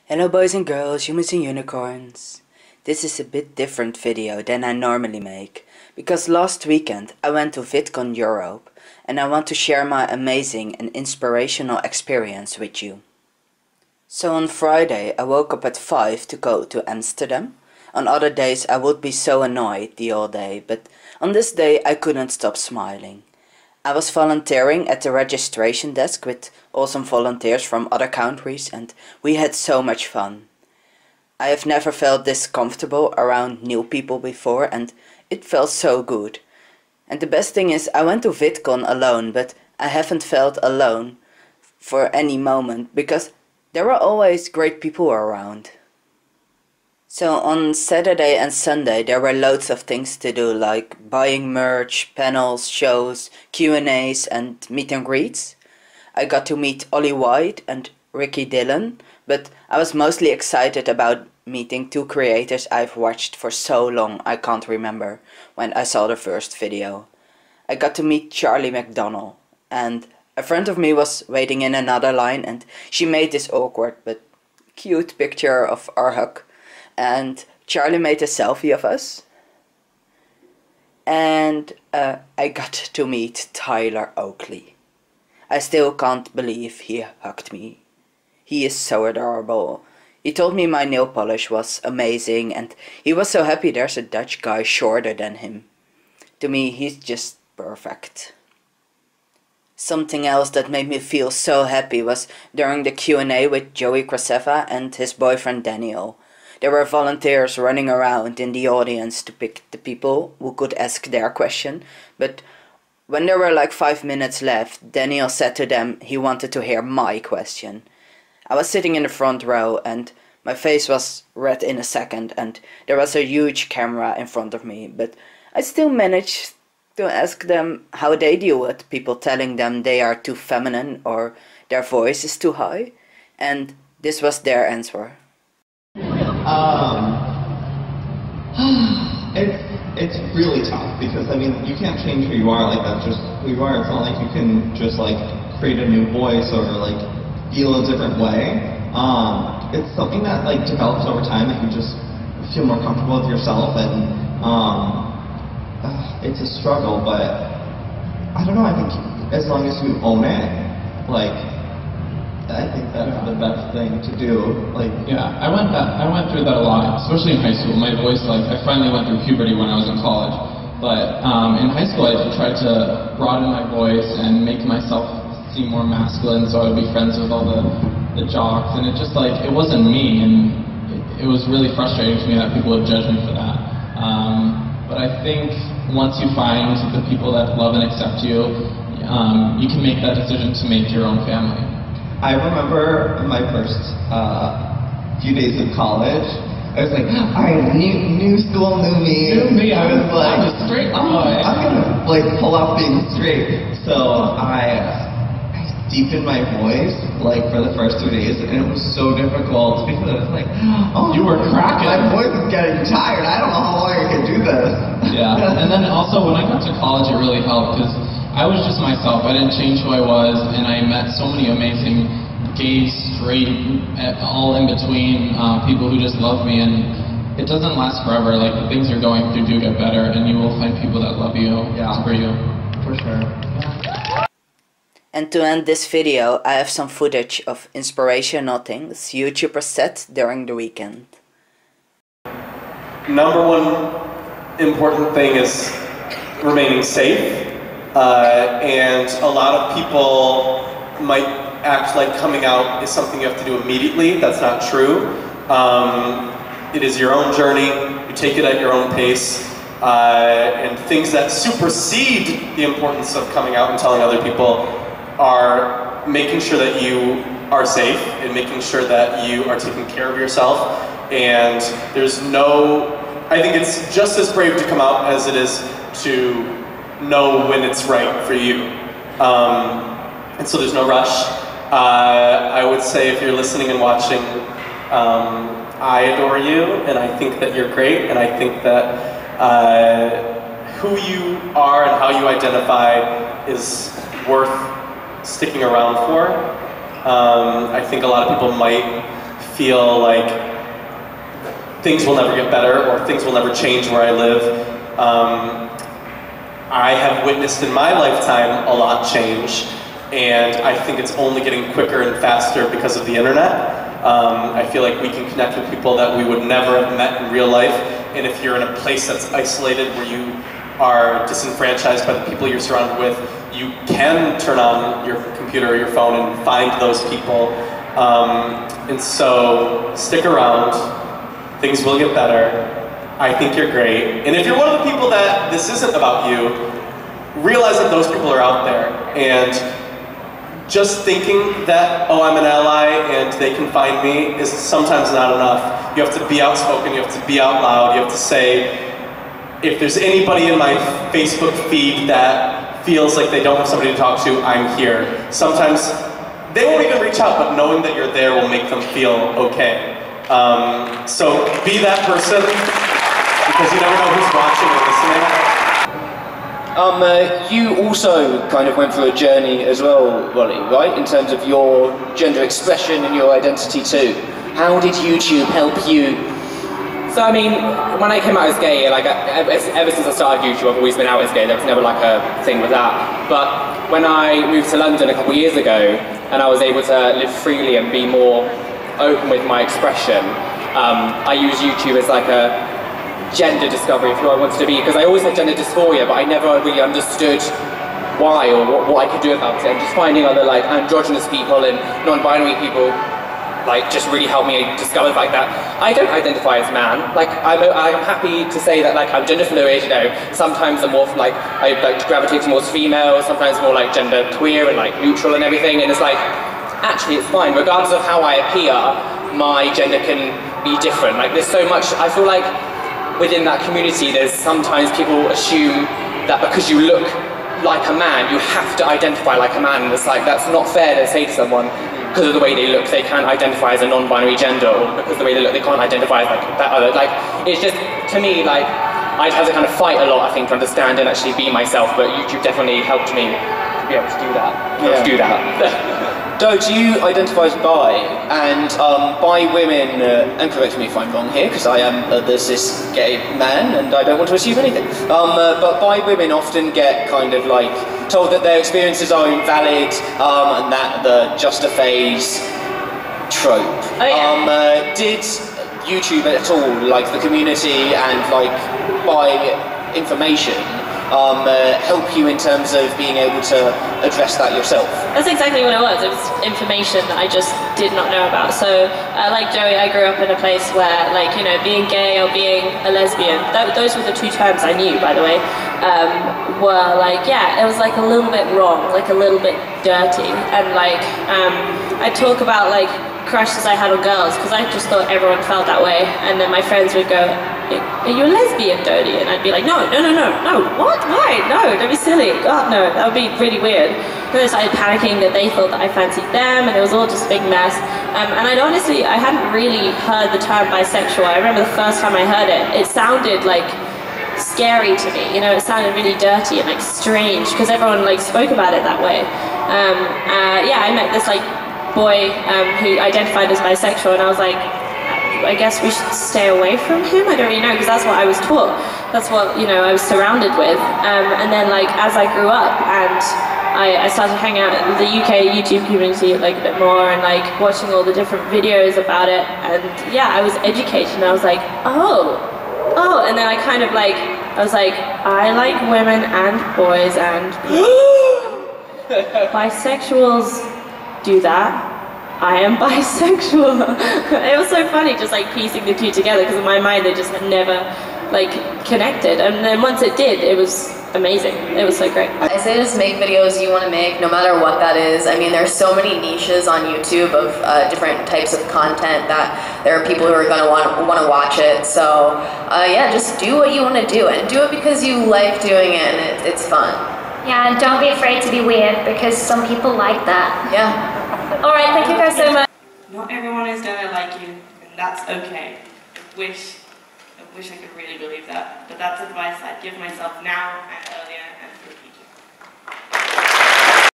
Hello boys and girls, humans and unicorns. This is a bit different video than I normally make, because last weekend I went to VidCon Europe and I want to share my amazing and inspirational experience with you. So on Friday I woke up at 5 to go to Amsterdam. On other days I would be so annoyed the whole day, but on this day I couldn't stop smiling. I was volunteering at the registration desk with awesome volunteers from other countries and we had so much fun. I have never felt this comfortable around new people before and it felt so good. And the best thing is I went to VidCon alone, but I haven't felt alone for any moment because there were always great people around. So on Saturday and Sunday there were loads of things to do, like buying merch, panels, shows, Q&As and meet and greets. I got to meet Ollie White and Ricky Dillon, but I was mostly excited about meeting two creators I've watched for so long I can't remember when I saw the first video. I got to meet Charlie McDonnell, and a friend of me was waiting in another line and she made this awkward but cute picture of our hug. And Charlie made a selfie of us. And I got to meet Tyler Oakley. I still can't believe he hugged me. He is so adorable. He told me my nail polish was amazing and he was so happy there's a Dutch guy shorter than him. To me, he's just perfect. Something else that made me feel so happy was during the Q&A with Joey Kraseva and his boyfriend Daniel. There were volunteers running around in the audience to pick the people who could ask their question, but when there were like 5 minutes left, Daniel said to them he wanted to hear my question. I was sitting in the front row and my face was red in a second and there was a huge camera in front of me, but I still managed to ask them how they deal with people telling them they are too feminine or their voice is too high, and this was their answer. It's really tough because, I mean, you can't change who you are like that, just who you are. It's not like you can just like create a new voice or like feel a different way. It's something that like develops over time if you just feel more comfortable with yourself, and it's a struggle, but I don't know, I think as long as you own it, like, I think that's the best thing to do. Like, yeah, I went through that a lot, especially in high school. My voice, like, I finally went through puberty when I was in college. But in high school, I tried to broaden my voice and make myself seem more masculine, so I would be friends with all the jocks, and it just, like, it wasn't me, and it was really frustrating to me that people would judge me for that. But I think once you find the people that love and accept you, you can make that decision to make your own family. I remember my first few days of college, I was like, alright, new school, new me. New me, I was like, I'm a straight boy. I'm gonna like pull off being straight. So I deepened my voice like for the first 2 days, and it was so difficult because I was like, oh, you were cracking. My voice is getting tired. I don't know how long I can do this. Yeah, and then also when I got to college, it really helped because I was just myself. I didn't change who I was, and I met so many amazing gay, straight, all in between people who just love me, and it doesn't last forever. Like, the things you're going through do get better, and you will find people that love you, for you. For sure. And to end this video, I have some footage of inspirational things YouTubers said during the weekend. Number one important thing is remaining safe. And a lot of people might act like coming out is something you have to do immediately. That's not true. It is your own journey. You take it at your own pace. And things that supersede the importance of coming out and telling other people are making sure that you are safe and making sure that you are taking care of yourself. And there's no, I think it's just as brave to come out as it is to know when it's right for you. And so there's no rush. I would say if you're listening and watching, I adore you, and I think that you're great, and I think that who you are and how you identify is worth sticking around for. I think a lot of people might feel like things will never get better or things will never change where I live. I have witnessed in my lifetime a lot change, and I think it's only getting quicker and faster because of the internet. I feel like we can connect with people that we would never have met in real life, and if you're in a place that's isolated where you are disenfranchised by the people you're surrounded with, you can turn on your computer or your phone and find those people. And so stick around, things will get better. I think you're great. And if you're one of the people that this isn't about you, realize that those people are out there. And just thinking that, oh, I'm an ally and they can find me is sometimes not enough. You have to be outspoken, you have to be out loud, you have to say, if there's anybody in my Facebook feed that feels like they don't have somebody to talk to, I'm here. Sometimes they won't even reach out, but knowing that you're there will make them feel okay. So be that person, because you never know who's watching or listening. You also kind of went through a journey as well, Wally, right? In terms of your gender expression and your identity too. How did YouTube help you? So I mean, when I came out as gay, like ever since I started YouTube, I've always been out as gay. There was never like a thing with that. But when I moved to London a couple of years ago, and I was able to live freely and be more open with my expression, I use YouTube as like a gender discovery of who I wanted to be, because I always had gender dysphoria, but I never really understood why or what I could do about it. And just finding other like androgynous people and non-binary people like just really helped me discover like that I don't identify as man. Like I'm happy to say that like I'm gender fluid, you know. Sometimes I'm more like I like gravitate towards female, sometimes more like gender queer and like neutral and everything, and it's like actually it's fine regardless of how I appear. My gender can be different. Like there's so much, I feel like within that community there's sometimes people assume that because you look like a man you have to identify like a man, and it's like that's not fair to say to someone because of the way they look they can't identify as a non-binary gender, or because of the way they look they can't identify as like that other. Like it's just, to me, like I'd have to kind of fight a lot I think to understand and actually be myself, but YouTube definitely helped me to be able to do that. Do you identify as bi? And bi women, and correct me if I'm wrong here, because I am the cis gay man and I don't want to assume anything, but bi women often get kind of like told that their experiences are invalid and that the just a phase trope. Oh, yeah. Did YouTube at all, like the community and like bi information, help you in terms of being able to address that yourself? That's exactly what it was. It was information that I just did not know about. So, like Joey, I grew up in a place where, like, you know, being gay or being a lesbian, those were the two terms I knew, by the way, were like, yeah, it was like a little bit wrong, like a little bit dirty. And like, I talk about like crushes I had on girls because I just thought everyone felt that way. And then my friends would go, are you a lesbian, Dodie? And I'd be like, no, what? Why? No, don't be silly. God, no, that would be really weird. And they started panicking that they thought that I fancied them, and it was all just a big mess. And I hadn't really heard the term bisexual. I remember the first time I heard it, it sounded like scary to me, you know, it sounded really dirty and like strange, because everyone like spoke about it that way. Yeah, I met this like boy who identified as bisexual, and I was like, I guess we should stay away from him. I don't really know, because that's what I was taught. That's what, you know, I was surrounded with. And then like as I grew up and I started hanging out with the UK YouTube community like a bit more and like watching all the different videos about it, and yeah, I was educated and I was like, oh, and then I kind of like, I was like, I like women and boys and bisexuals do that. I am bisexual. It was so funny just like piecing the two together, because in my mind they just had never like connected, and then once it did, it was amazing. It was so great. I say just make videos you want to make, no matter what that is. I mean, there's so many niches on YouTube of different types of content that there are people who are going to want to watch it. So yeah, just do what you want to do, and do it because you like doing it and it's fun. Yeah, and don't be afraid to be weird, because some people like that. Yeah. Alright, thank you guys so much. Not everyone is gonna like you, and that's okay. I wish I could really believe that, but that's advice I'd give myself now and earlier.